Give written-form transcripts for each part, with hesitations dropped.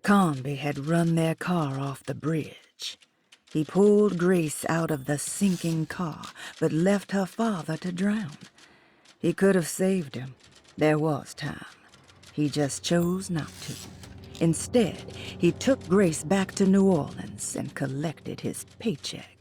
Conby had run their car off the bridge. He pulled Grace out of the sinking car, but left her father to drown. He could have saved him. There was time. He just chose not to. Instead, he took Grace back to New Orleans and collected his paycheck.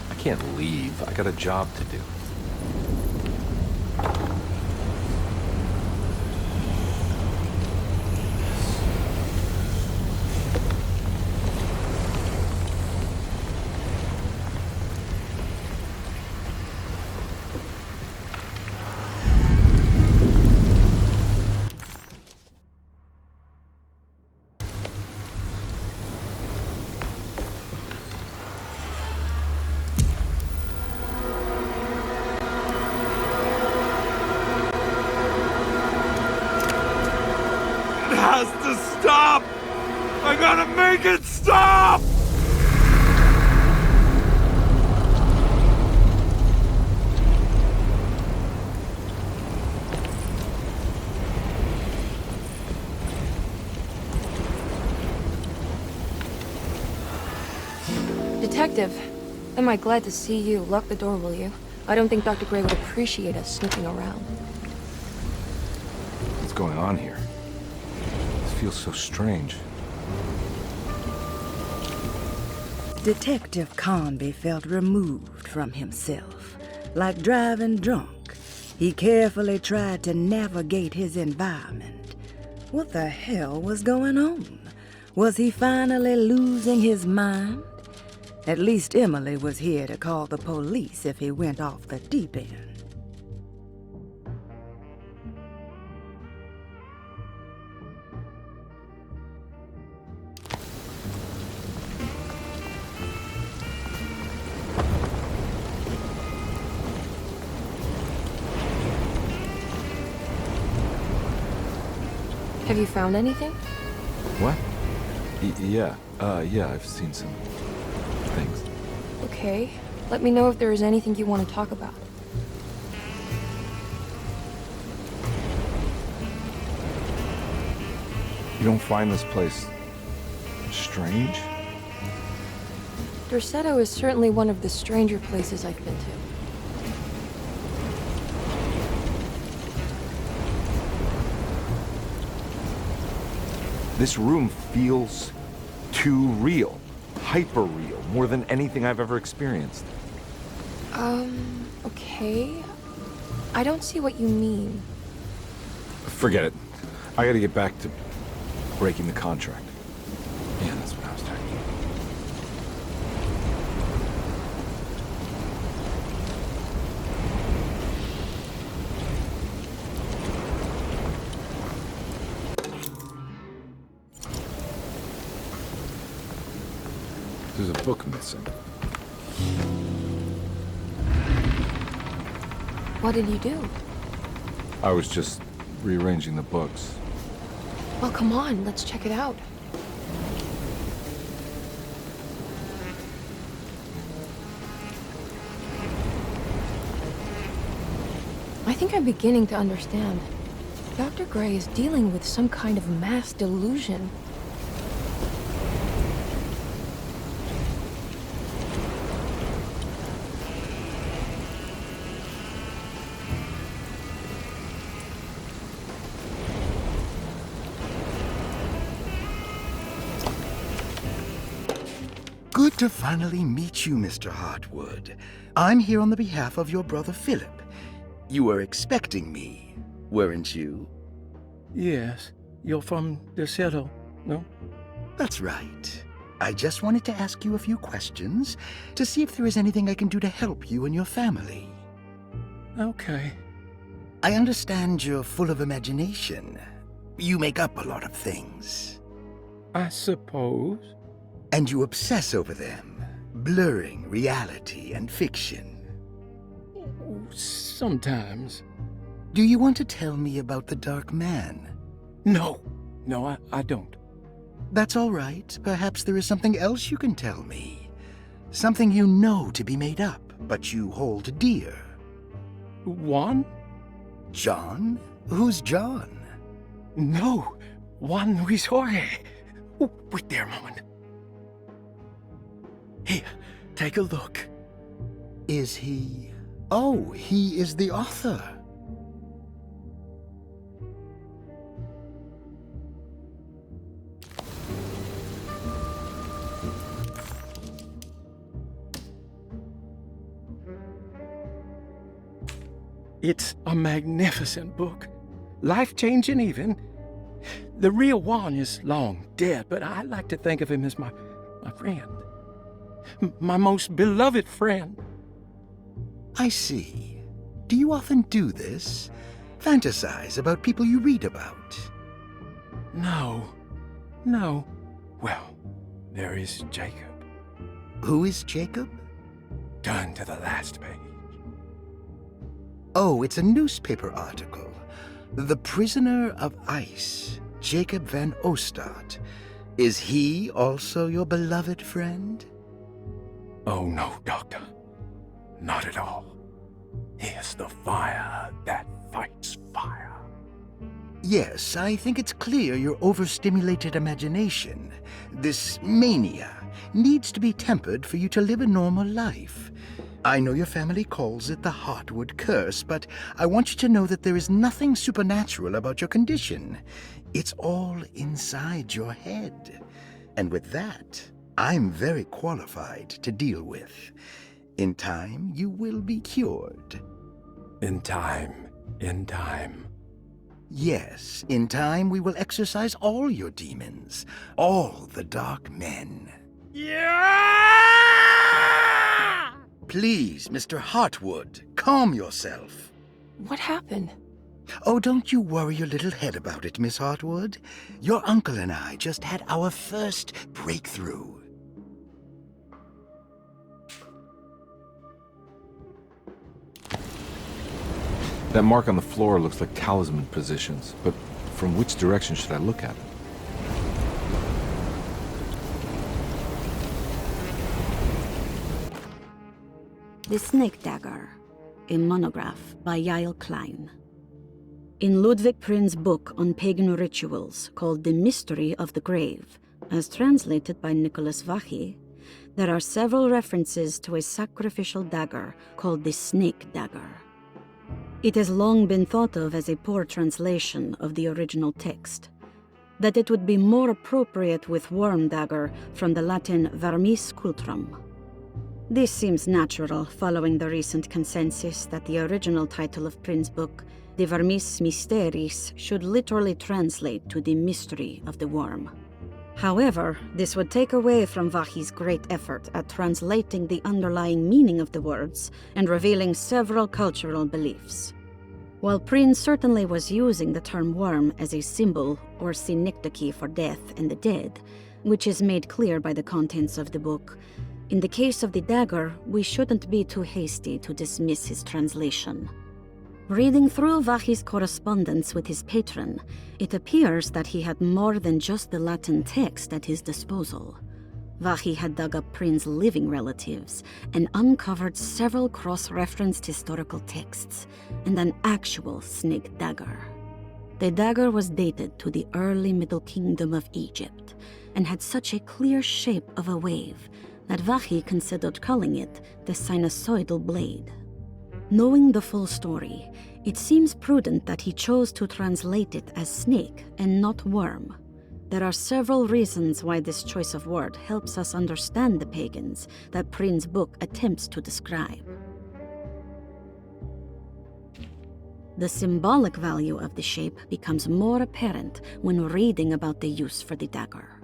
I can't leave. I got a job to do. Has to stop! I gotta make it stop! Detective, am I glad to see you. Lock the door, will you? I don't think Dr. Gray would appreciate us snooping around. What's going on here? This feels so strange. Detective Conby felt removed from himself. Like driving drunk, he carefully tried to navigate his environment. What the hell was going on? Was he finally losing his mind? At least Emily was here to call the police if he went off the deep end. Have you found anything? What? Yeah, I've seen some things. Okay. Let me know if there is anything you want to talk about. You don't find this place strange? Derceto is certainly one of the stranger places I've been to. This room feels too real. Hyper real. More than anything I've ever experienced. Okay. I don't see what you mean. Forget it. I gotta get back to breaking the contract. Yeah, that's what I was talking about. There's a book missing. What did you do? I was just rearranging the books. Well, come on, let's check it out. think I'm beginning to understand. Dr. Gray is dealing with some kind of mass delusion. Good to finally meet you, Mr. Hartwood. I'm here on the behalf of your brother Philip. You were expecting me, weren't you? Yes. You're from DeSoto, no? That's right. I just wanted to ask you a few questions to see if there is anything I can do to help you and your family. Okay. I understand you're full of imagination. You make up a lot of things. I suppose. And you obsess over them, blurring reality and fiction. Sometimes. Do you want to tell me about the Dark Man? No. No, I don't. That's all right. Perhaps there is something else you can tell me. Something you know to be made up, but you hold dear. Juan? John? Who's John? No. Juan Luis Jorge. Oh, wait there a moment. Here, take a look. Is he... Oh, he is the author. It's a magnificent book. Life-changing even. The real Juan is long dead, but I like to think of him as my friend. My most beloved friend. I see. Do you often do this? Fantasize about people you read about? No. Well, there is Jacob. Who is Jacob? Turn to the last page. Oh, it's a newspaper article. The Prisoner of Ice, Jacob Van Ostad. Is he also your beloved friend? Oh, no, Doctor. Not at all. He is the fire that fights fire. Yes, I think it's clear your overstimulated imagination, this mania, needs to be tempered for you to live a normal life. I know your family calls it the Hartwood curse, but I want you to know that there is nothing supernatural about your condition. It's all inside your head. And with that, I'm very qualified to deal with. In time, you will be cured. In time. Yes, in time we will exorcise all your demons, all the dark men. Yeah! Please, Mr. Hartwood, calm yourself. What happened? Oh, don't you worry your little head about it, Miss Hartwood. Your uncle and I just had our first breakthrough. That mark on the floor looks like talisman positions, but from which direction should I look at it? The Snake Dagger, a monograph by Yael Klein. In Ludwig Prin's book on pagan rituals called The Mystery of the Grave, as translated by Nicholas Vachy, there are several references to a sacrificial dagger called the Snake Dagger. It has long been thought of as a poor translation of the original text, that it would be more appropriate with worm dagger from the Latin vermis cultrum. This seems natural following the recent consensus that the original title of Prin's book, De Vermis Mysteris, should literally translate to the mystery of the worm. However, this would take away from Vachy's great effort at translating the underlying meaning of the words and revealing several cultural beliefs. While Prin certainly was using the term worm as a symbol or synecdoche for death and the dead, which is made clear by the contents of the book, in the case of the dagger, we shouldn't be too hasty to dismiss his translation. Reading through Vachy's correspondence with his patron, it appears that he had more than just the Latin text at his disposal. Vahi had dug up Prin's living relatives and uncovered several cross-referenced historical texts and an actual snake dagger. The dagger was dated to the early Middle Kingdom of Egypt and had such a clear shape of a wave that Vahi considered calling it the sinusoidal blade. Knowing the full story, it seems prudent that he chose to translate it as snake and not worm. There are several reasons why this choice of word helps us understand the pagans that Prin's book attempts to describe. The symbolic value of the shape becomes more apparent when reading about the use for the dagger.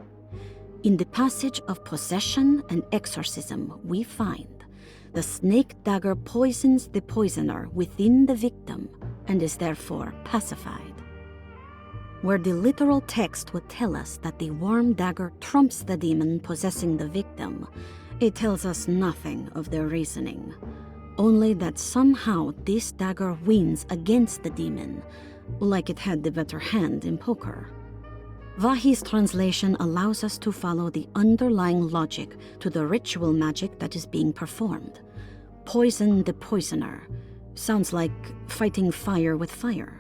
In the passage of possession and exorcism, we find the snake dagger poisons the poisoner within the victim and is therefore pacified. Where the literal text would tell us that the worm dagger trumps the demon possessing the victim, it tells us nothing of their reasoning, only that somehow this dagger wins against the demon, like it had the better hand in poker. Vahi's translation allows us to follow the underlying logic to the ritual magic that is being performed. Poison the poisoner sounds like fighting fire with fire.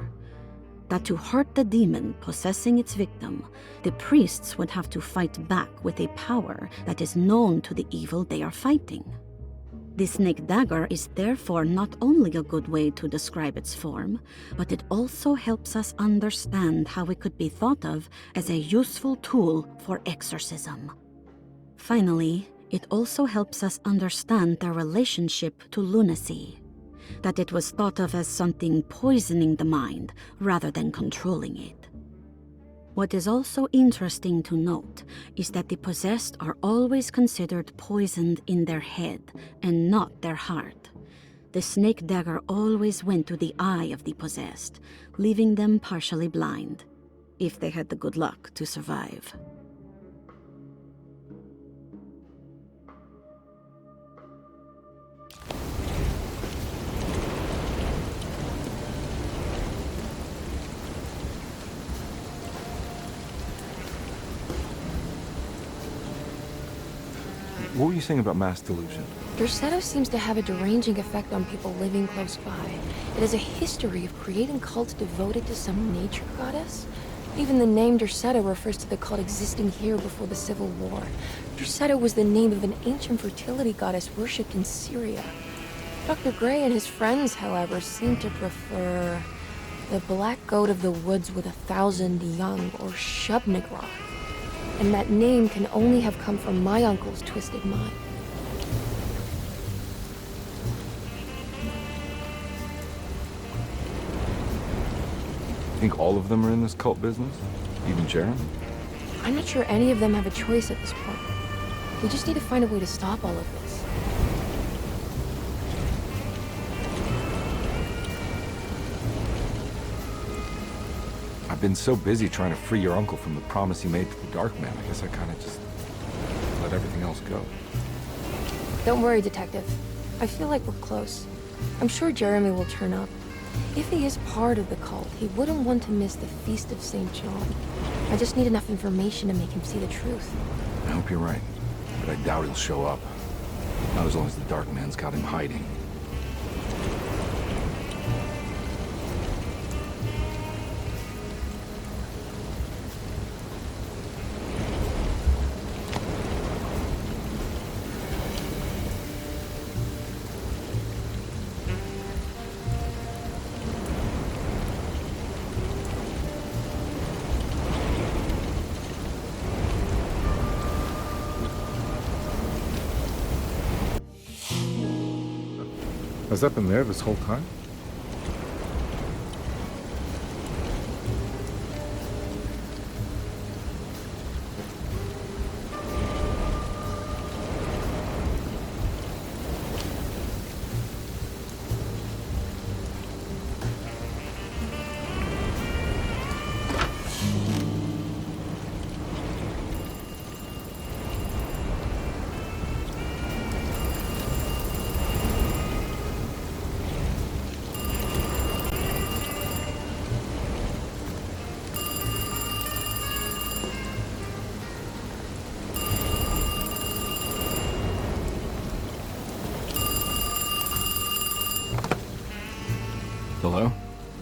That to hurt the demon possessing its victim, the priests would have to fight back with a power that is known to the evil they are fighting. The snake dagger is therefore not only a good way to describe its form, but it also helps us understand how it could be thought of as a useful tool for exorcism. Finally, it also helps us understand their relationship to lunacy, that it was thought of as something poisoning the mind rather than controlling it. What is also interesting to note is that the possessed are always considered poisoned in their head and not their heart. The snake dagger always went to the eye of the possessed, leaving them partially blind, if they had the good luck to survive. What were you saying about mass delusion? Derceto seems to have a deranging effect on people living close by. It has a history of creating cults devoted to some nature goddess. Even the name Derceto refers to the cult existing here before the Civil War. Derceto was the name of an ancient fertility goddess worshipped in Syria. Dr. Gray and his friends, however, seem to prefer the black goat of the woods with 1,000 young, or Shub-Niggurath. And that name can only have come from my uncle's twisted mind. Think all of them are in this cult business? Even Jeremy? I'm not sure any of them have a choice at this point. We just need to find a way to stop all of this. I've been so busy trying to free your uncle from the promise he made to the Dark Man. I guess I kind of just let everything else go. Don't worry, Detective. I feel like we're close. I'm sure Jeremy will turn up. If he is part of the cult, he wouldn't want to miss the Feast of St. John. I just need enough information to make him see the truth. I hope you're right, but I doubt he'll show up. Not as long as the Dark Man's got him hiding. Has that been there this whole time?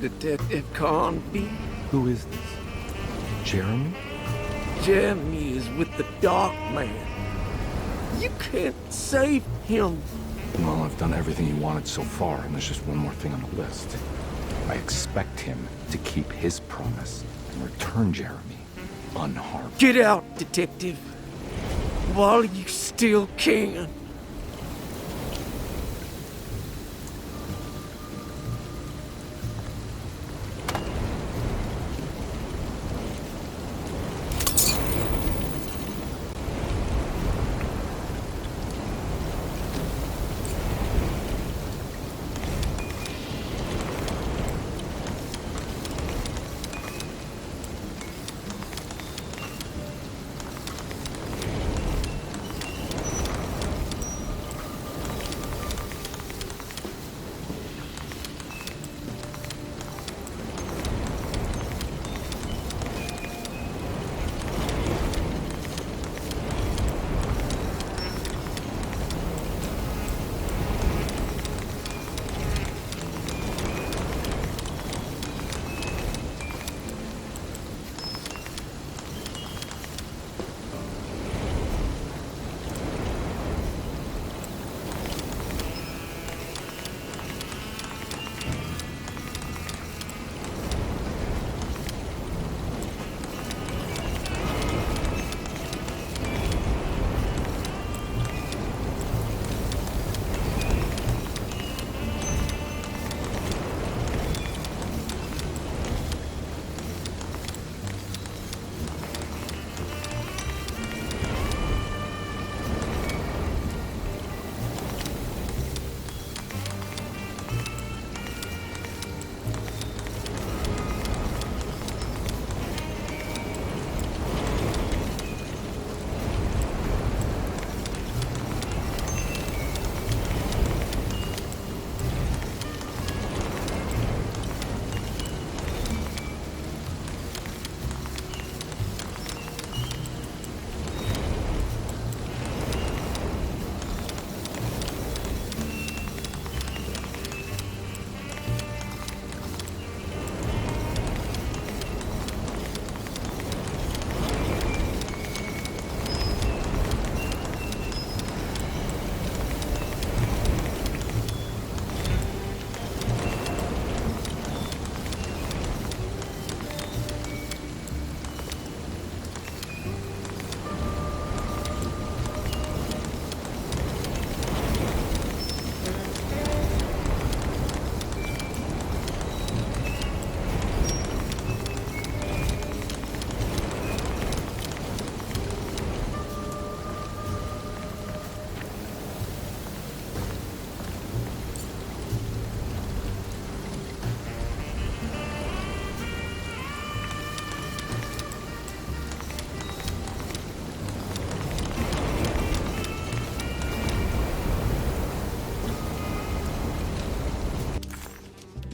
Detective Carnby. Who is this? Jeremy? Jeremy is with the Dark Man. You can't save him. Well, I've done everything he wanted so far, and there's just one more thing on the list. I expect him to keep his promise and return Jeremy unharmed. Get out, Detective. While you still can.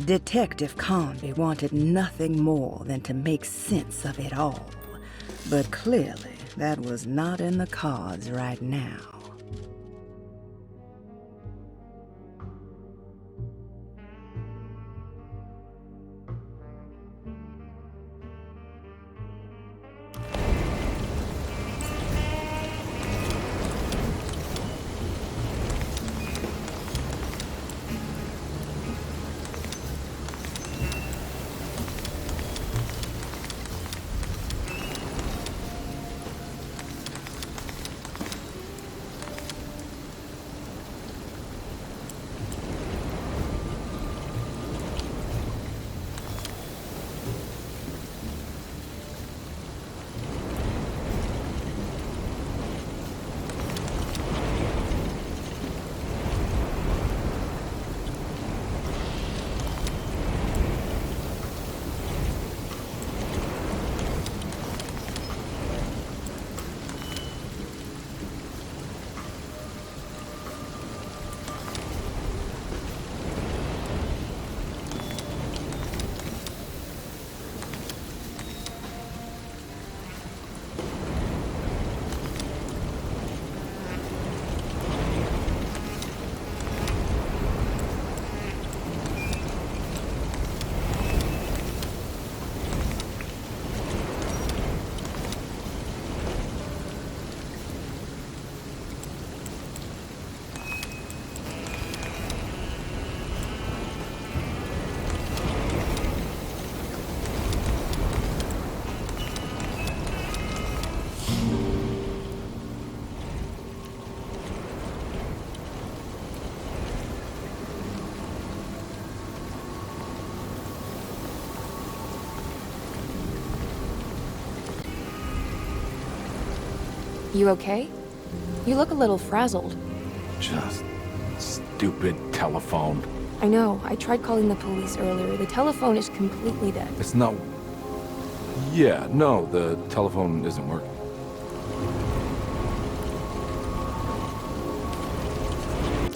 Detective Carnby wanted nothing more than to make sense of it all. But clearly, that was not in the cards right now. You okay? You look a little frazzled. Just stupid telephone. I know, I tried calling the police earlier. The telephone is completely dead. It's not... Yeah, no, the telephone isn't working.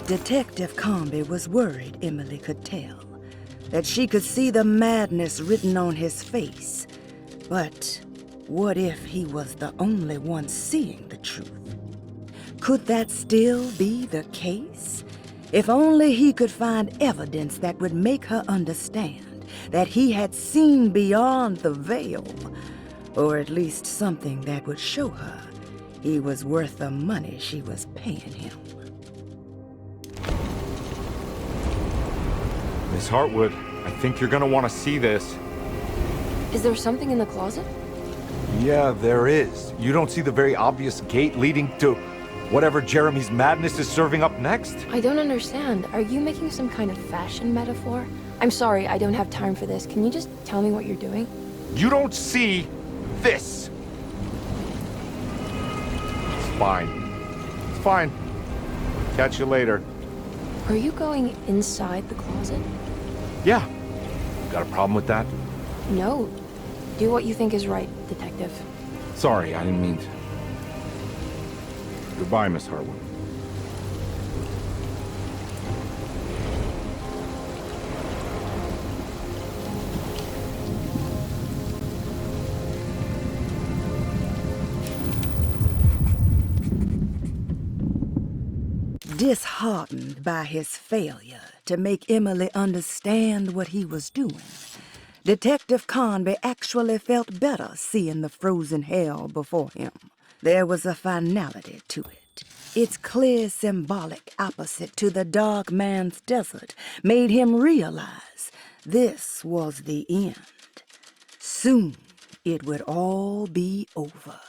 Detective Comby was worried Emily could tell, that she could see the madness written on his face. But what if he was the only one seeing the truth? Could that still be the case? If only he could find evidence that would make her understand that he had seen beyond the veil, or at least something that would show her he was worth the money she was paying him. Miss Hartwood, I think you're gonna want to see this. Is there something in the closet? Yeah, there is. You don't see the very obvious gate leading to whatever Jeremy's madness is serving up next? I don't understand. Are you making some kind of fashion metaphor? I'm sorry, I don't have time for this. Can you just tell me what you're doing? You don't see this. It's fine. It's fine. Catch you later. Are you going inside the closet? Yeah. Got a problem with that? No. Do what you think is right, Detective. Sorry, I didn't mean to. Goodbye, Miss Hartwood. Disheartened by his failure to make Emily understand what he was doing, Detective Conby actually felt better seeing the frozen hell before him. There was a finality to it. Its clear symbolic opposite to the dark man's desert made him realize this was the end. Soon it would all be over.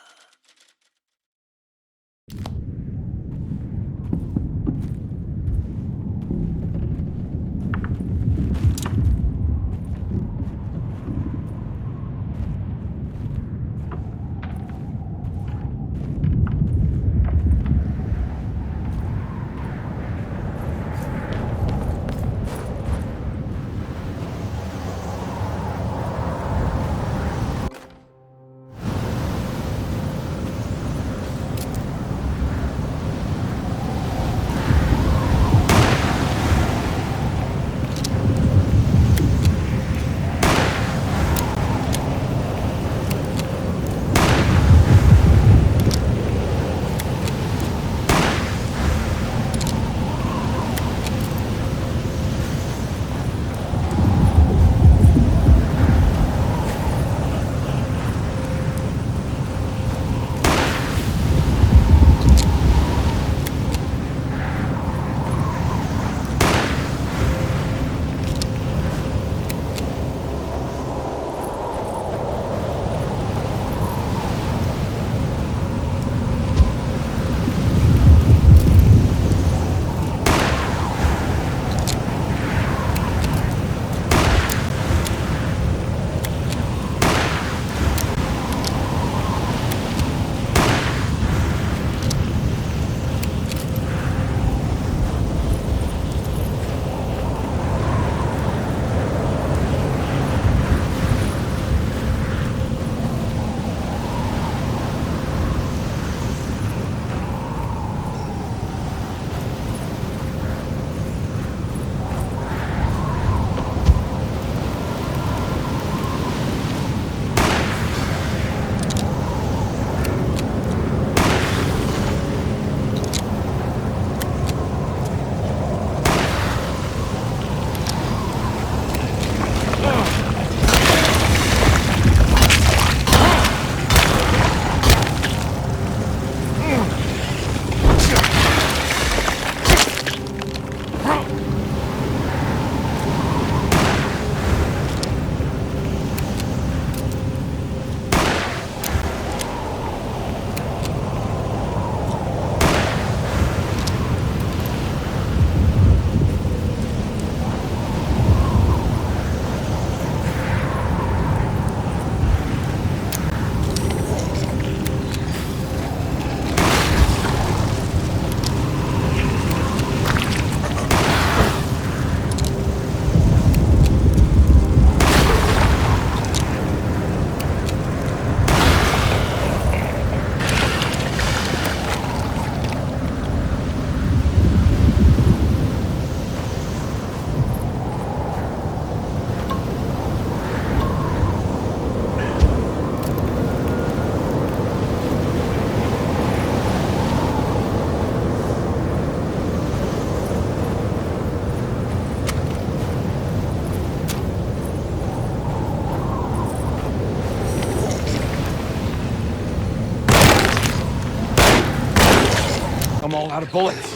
I'm all out of bullets.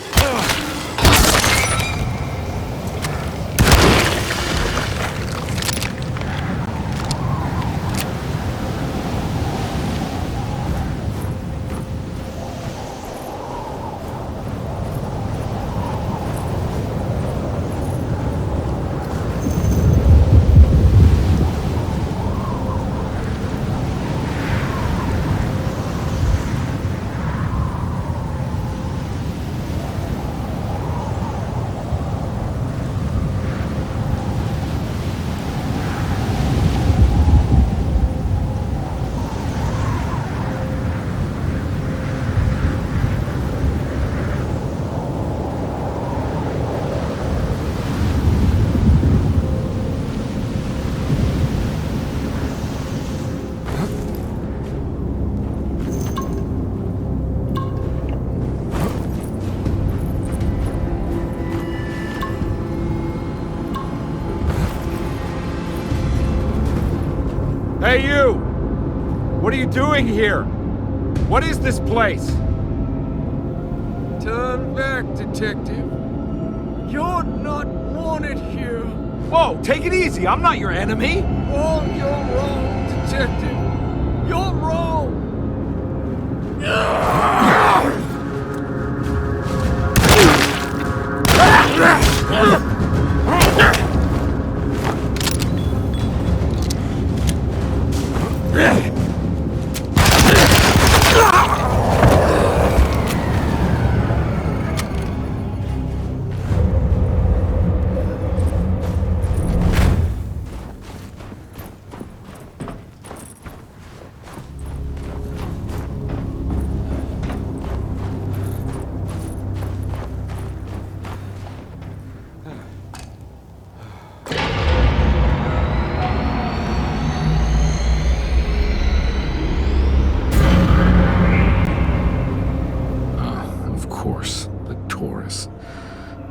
Hey, you! What are you doing here? What is this place? Turn back, detective. You're not wanted here. Whoa, take it easy. I'm not your enemy. Oh, you're wrong, detective. You're wrong.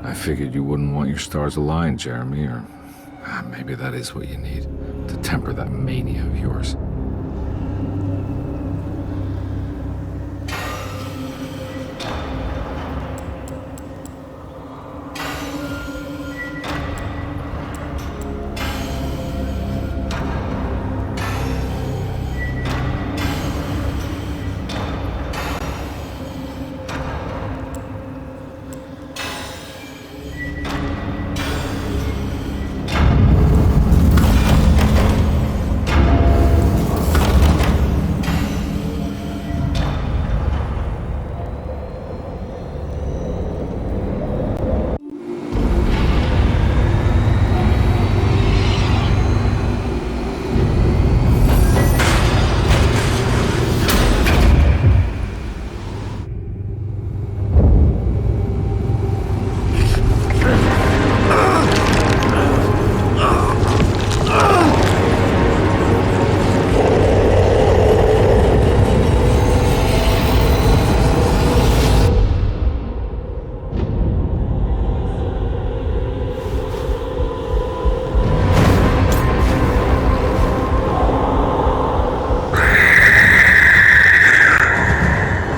I figured you wouldn't want your stars aligned, Jeremy, or maybe that is what you need to temper that mania of yours.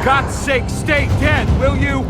God's sake, stay dead, will you?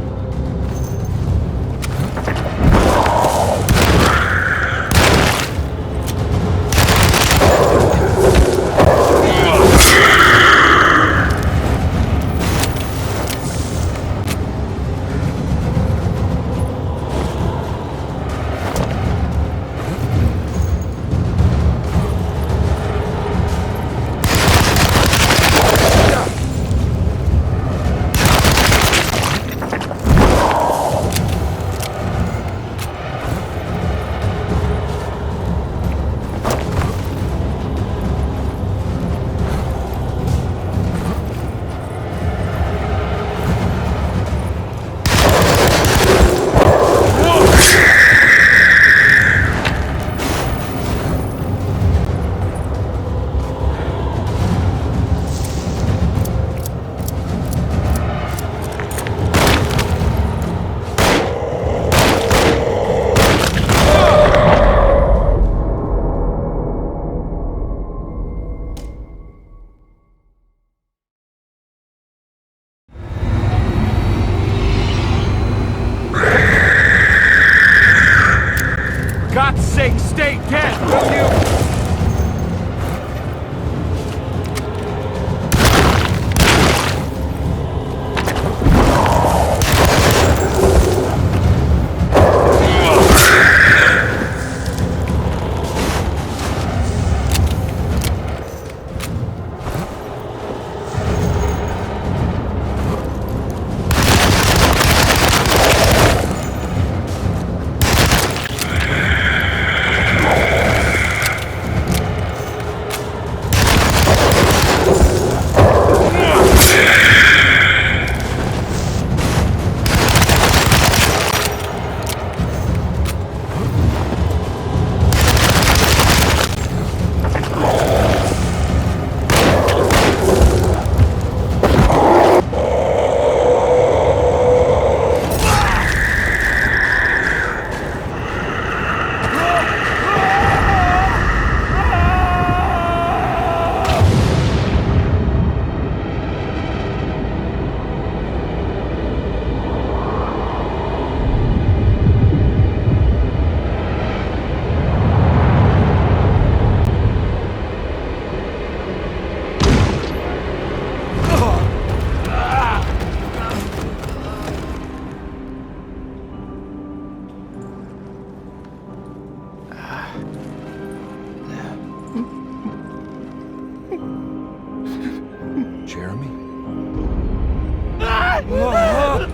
I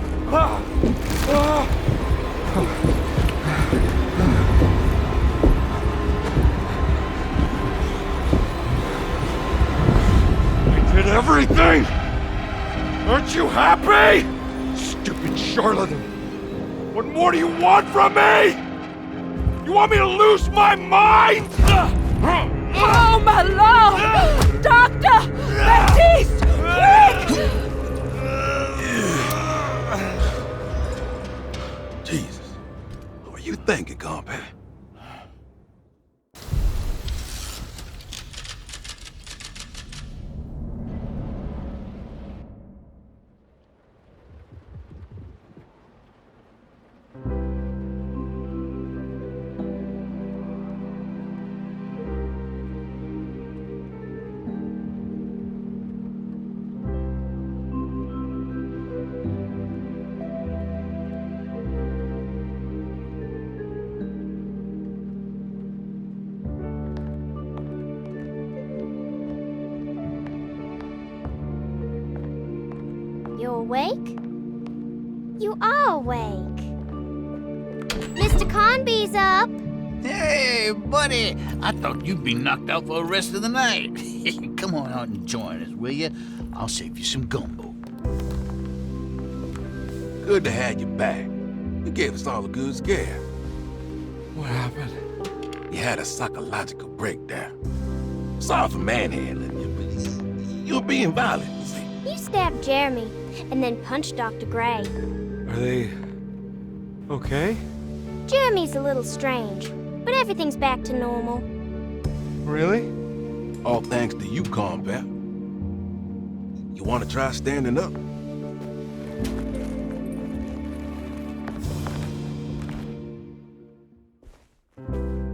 did everything! Aren't you happy? Stupid charlatan! What more do you want from me? You want me to lose my mind? Oh, my lord! Doctor! Baptiste! Quick! Jesus. What were you thinking, compadre? You awake? You are awake. Mr. Conby's up. Hey, buddy! I thought you'd be knocked out for the rest of the night. Come on out and join us, will you? I'll save you some gumbo. Good to have you back. You gave us all a good scare. What happened? You had a psychological breakdown. Sorry for manhandling you, but you were being violent, you see. You stabbed Jeremy and then punched Dr. Gray. Are they... okay? Jeremy's a little strange, but everything's back to normal. Really? All thanks to you, combat. You want to try standing up?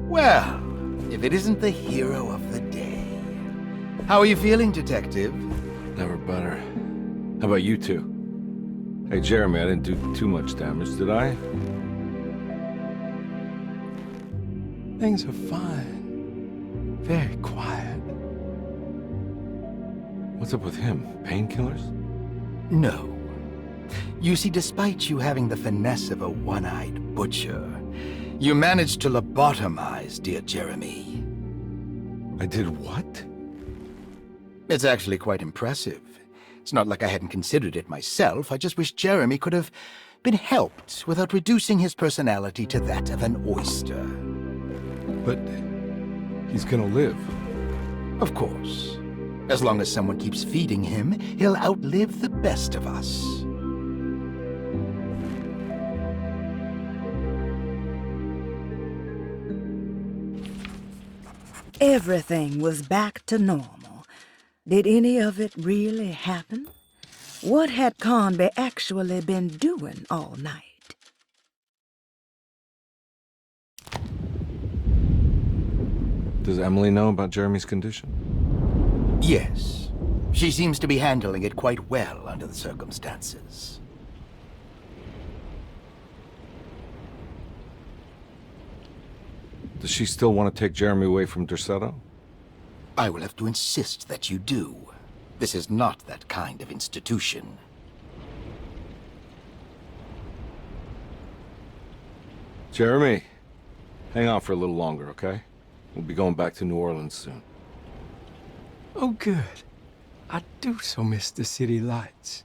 Well, if it isn't the hero of the day. How are you feeling, Detective? Never better. How about you two? Hey, Jeremy, I didn't do too much damage, did I? Things are fine. Very quiet. What's up with him? Painkillers? No. You see, despite you having the finesse of a one-eyed butcher, you managed to lobotomize dear Jeremy. I did what? It's actually quite impressive. It's not like I hadn't considered it myself. I just wish Jeremy could have been helped without reducing his personality to that of an oyster. But he's gonna live. Of course. As long as someone keeps feeding him, he'll outlive the best of us. Everything was back to normal. Did any of it really happen? What had Conby actually been doing all night? Does Emily know about Jeremy's condition? Yes. She seems to be handling it quite well under the circumstances. Does she still want to take Jeremy away from Derceto? I will have to insist that you do. This is not that kind of institution. Jeremy, hang on for a little longer, okay? We'll be going back to New Orleans soon. Oh, good. I do so miss the city lights.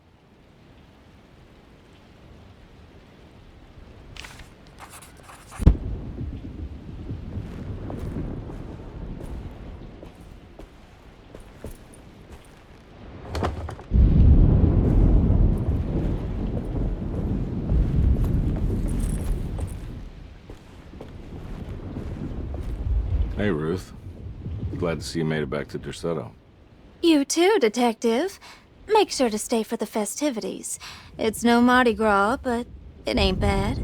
Hey, Ruth. Glad to see you made it back to Derceto. You too, Detective. Make sure to stay for the festivities. It's no Mardi Gras, but it ain't bad.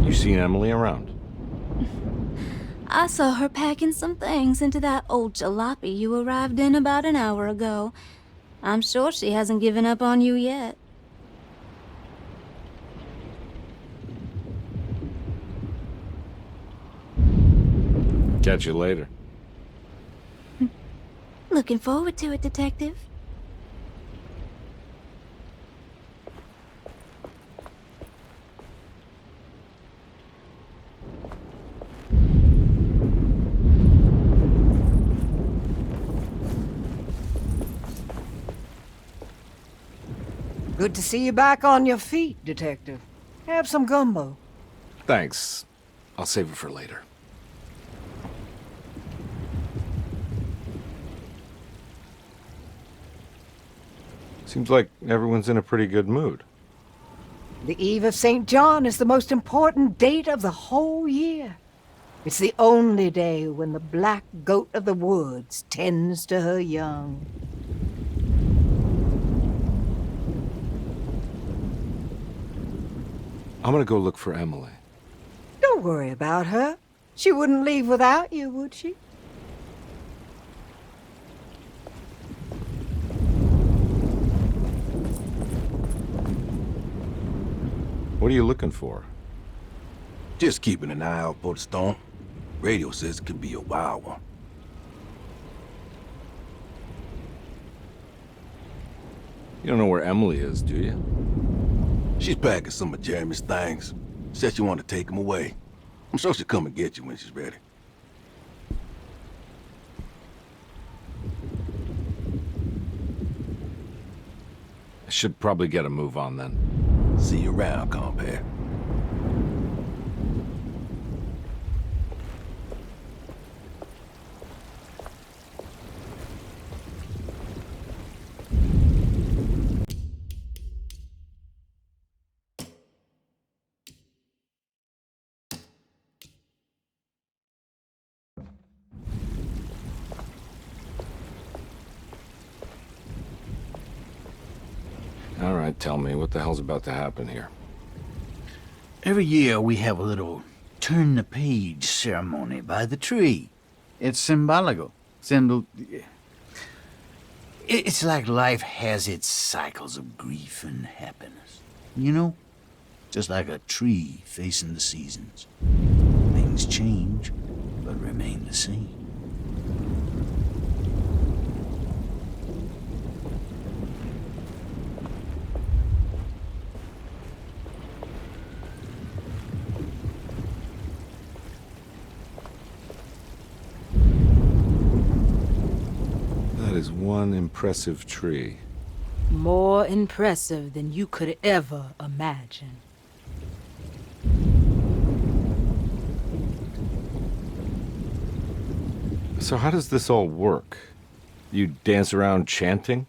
You seen Emily around? I saw her packing some things into that old jalopy you arrived in about an hour ago. I'm sure she hasn't given up on you yet. Catch you later. Looking forward to it, Detective. Good to see you back on your feet, Detective. Have some gumbo. Thanks. I'll save it for later. Seems like everyone's in a pretty good mood. The Eve of St. John is the most important date of the whole year. It's the only day when the black goat of the woods tends to her young. I'm gonna go look for Emily. Don't worry about her. She wouldn't leave without you, would she? What are you looking for? Just keeping an eye out for the storm. Radio says it could be a wild one. You don't know where Emily is, do you? She's packing some of Jeremy's things. Said she wanted to take them away. I'm sure she'll come and get you when she's ready. I should probably get a move on then. See you around, compare. All right, tell me, what the hell's about to happen here? Every year we have a little turn-the-page ceremony by the tree. It's symbolical. It's like life has its cycles of grief and happiness. You know? Just like a tree facing the seasons. Things change, but remain the same. That is one impressive tree. More impressive than you could ever imagine. So how does this all work? You dance around chanting?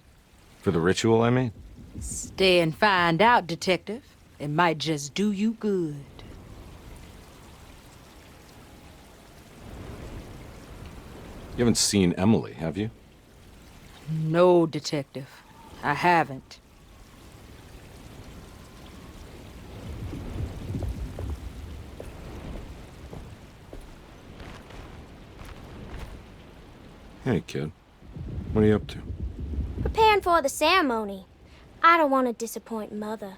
For the ritual, I mean? Stay and find out, Detective. It might just do you good. You haven't seen Emily, have you? No, Detective. I haven't. Hey, kid. What are you up to? Preparing for the ceremony. I don't want to disappoint Mother.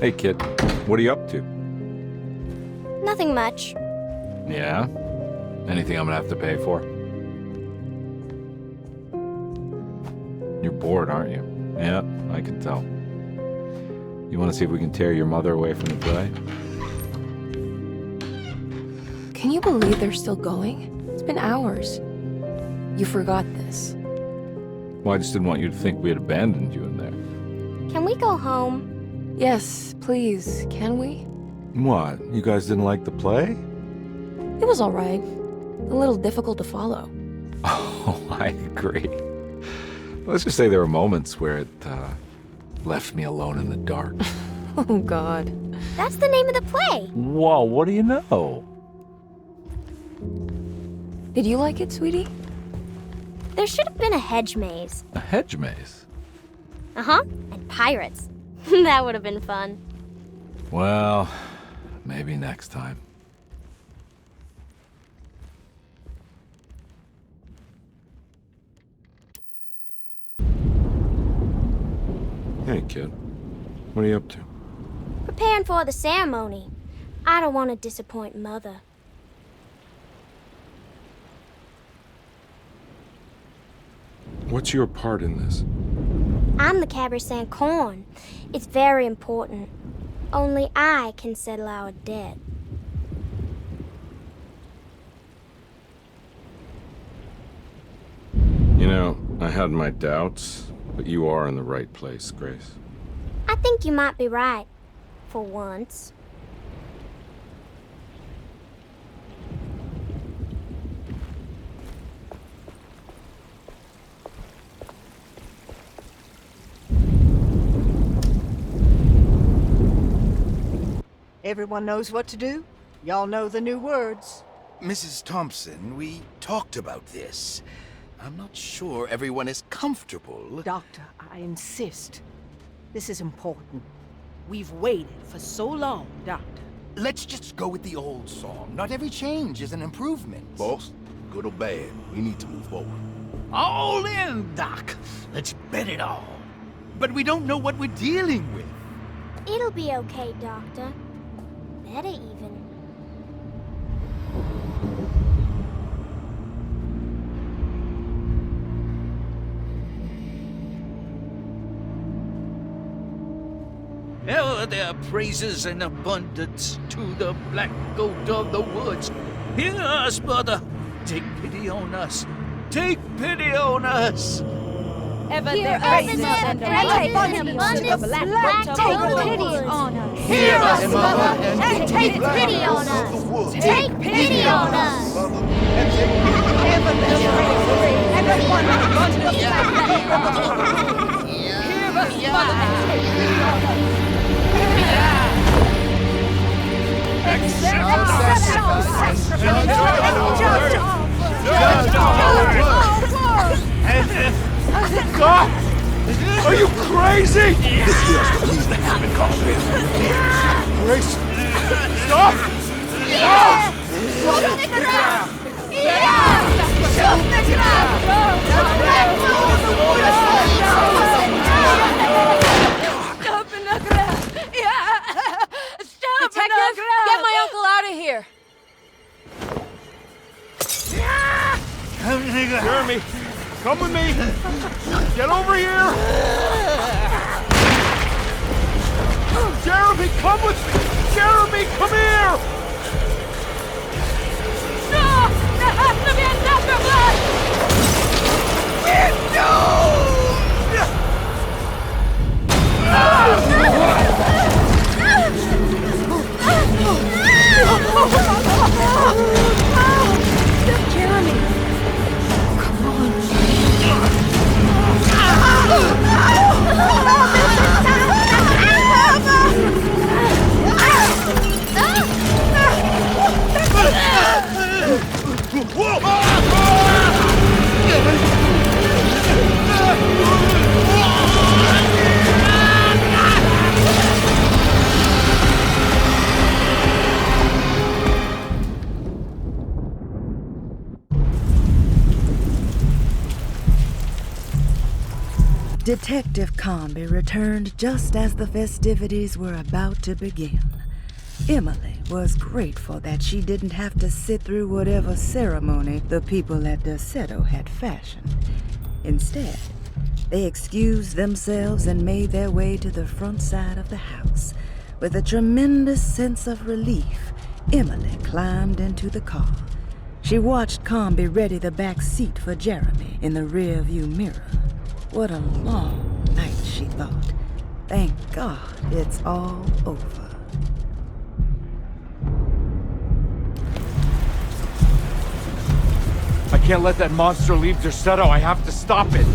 Hey, kid. What are you up to? Nothing much. Yeah? Anything I'm gonna have to pay for? You're bored, aren't you? Yeah, I can tell. You want to see if we can tear your mother away from the play? Can you believe they're still going? It's been hours. You forgot this. Well, I just didn't want you to think we had abandoned you in there. Can we go home? Yes, please. Can we? What? You guys didn't like the play? It was alright. A little difficult to follow. Oh, I agree. Let's just say there were moments where it left me alone in the dark. Oh, God. That's the name of the play. Whoa, what do you know? Did you like it, sweetie? There should have been a hedge maze. A hedge maze? Uh-huh. And pirates. That would have been fun. Well, maybe next time. Hey, kid. What are you up to? Preparing for the ceremony. I don't want to disappoint Mother. What's your part in this? I'm the Cabri Corn. It's very important. Only I can settle our debt. You know, I had my doubts, but you are in the right place, Grace. I think you might be right. For once. Everyone knows what to do? Y'all know the new words. Mrs. Thompson, we talked about this. I'm not sure everyone is comfortable. Doctor, I insist. This is important. We've waited for so long, Doctor. Let's just go with the old song. Not every change is an improvement. Boss, good or bad, we need to move forward. All in, Doc. Let's bet it all. But we don't know what we're dealing with. It'll be okay, Doctor. Better even. Ever there praises in abundance to the black goat of the woods. Hear us, Mother. Take pity on us. Take pity on us. Ever Hear there us, praises Mother. and Praises abundance and to the abundance. black Black goat goat of the pity woods. on us. Hear Hear us, us, Mother, Mother, and take pity on us. Take pity on us. Ever there praises and abundance to the black goat of the woods. Hear us, Mother, and take pity on us. Stop! Are you crazy? This just needs to happen, Carlin. Grace! Stop! Stop! Shoot the ground! Yeah! Shoot the ground! Stop in the ground! Yeah! Stop in the ground! Get my uncle out of here! Jeremy, come with me! Get over here! Jeremy, come with me! Jeremy, come here! No! There has to be another one! We're Jeremy! Detective Comby returned just as the festivities were about to begin. Emily was grateful that she didn't have to sit through whatever ceremony the people at Derceto had fashioned. Instead, they excused themselves and made their way to the front side of the house. With a tremendous sense of relief, Emily climbed into the car. She watched Comby ready the back seat for Jeremy in the rearview mirror. What a long night, she thought. Thank God it's all over. I can't let that monster leave Derceto. I have to stop it.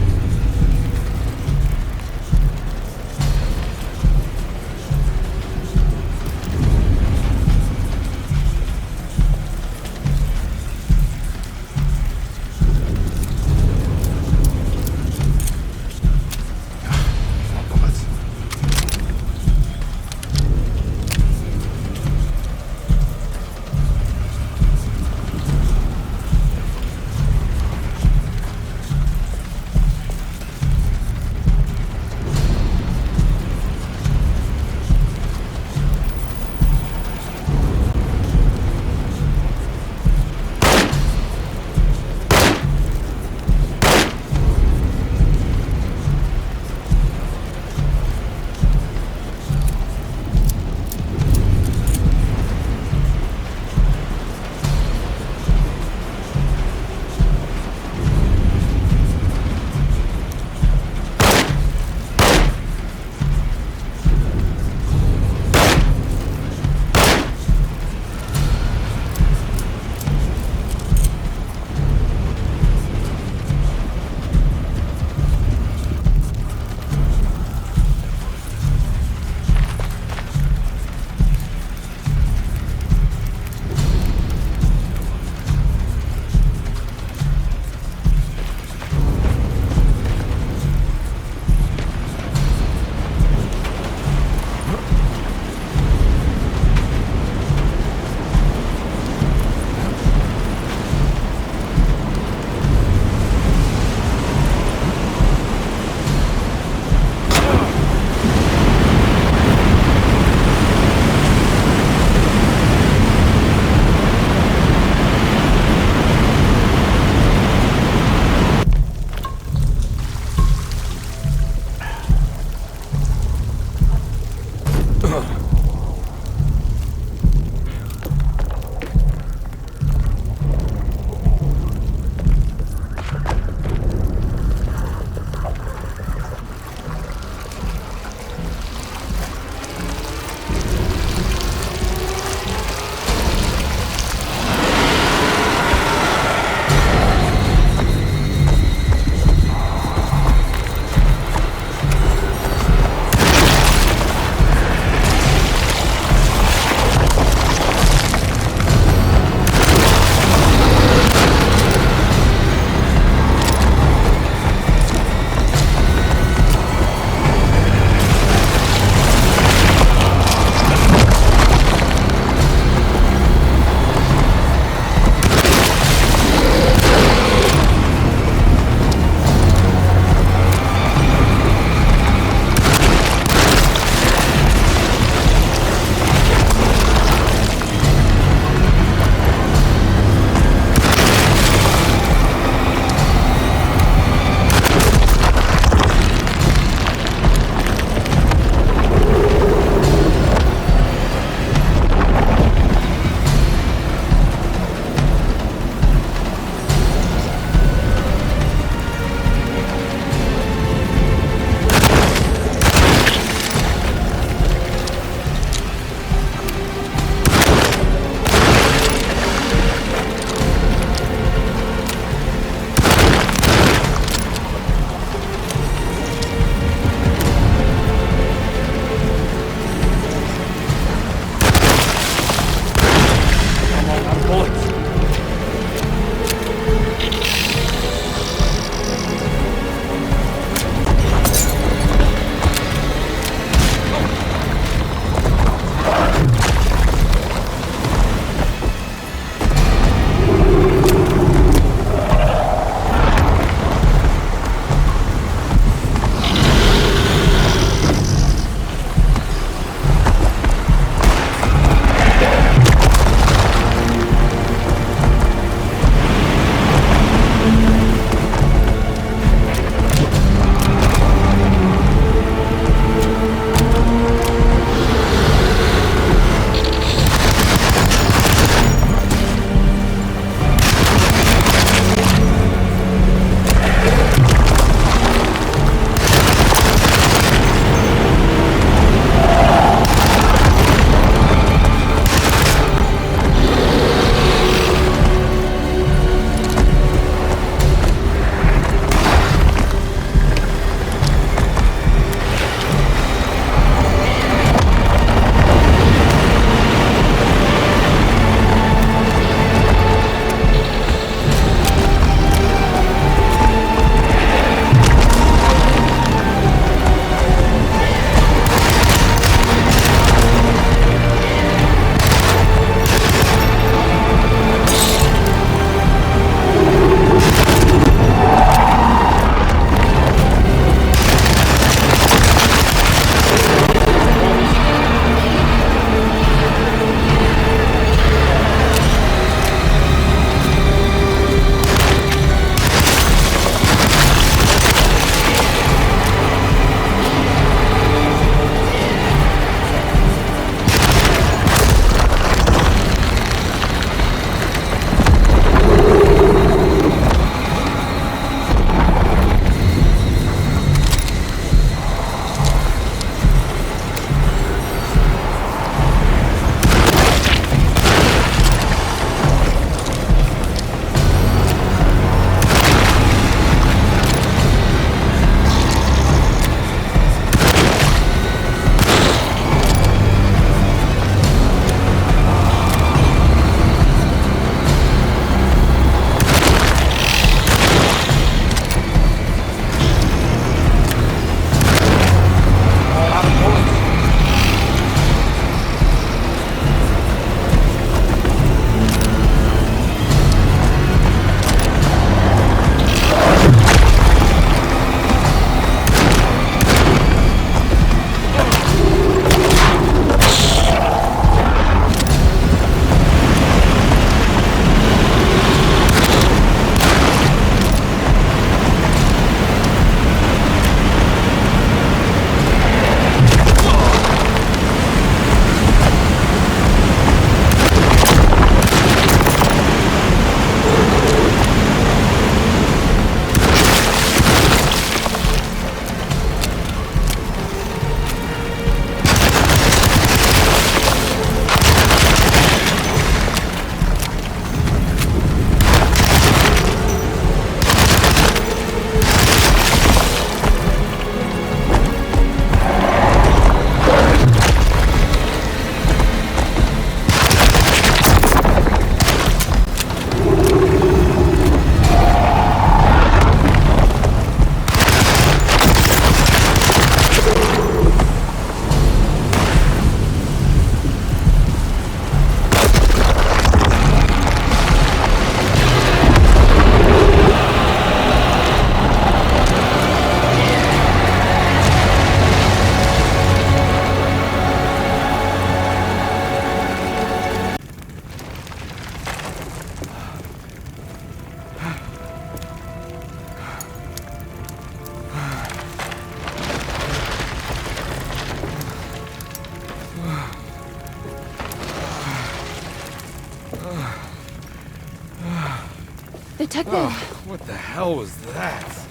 Detective! Oh, what the hell was that?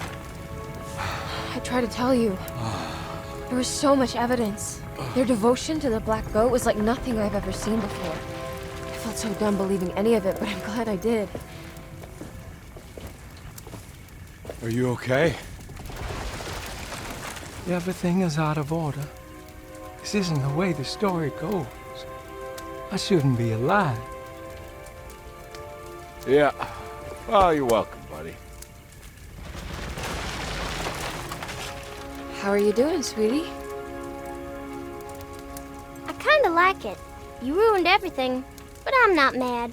I tried to tell you. There was so much evidence. Their devotion to the Black Goat was like nothing I've ever seen before. I felt so dumb believing any of it, but I'm glad I did. Are you okay? Everything is out of order. This isn't the way the story goes. I shouldn't be alive. Yeah. Well, you're welcome, buddy. How are you doing, sweetie? I kinda like it. You ruined everything, but I'm not mad.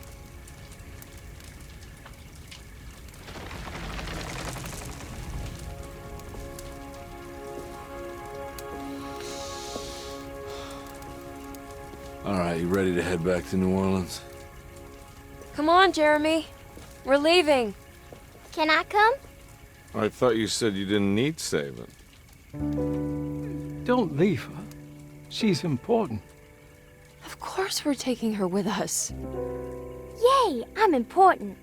All right, you ready to head back to New Orleans? Come on, Jeremy. We're leaving. Can I come? I thought you said you didn't need saving. Don't leave her. She's important. Of course we're taking her with us. Yay, I'm important.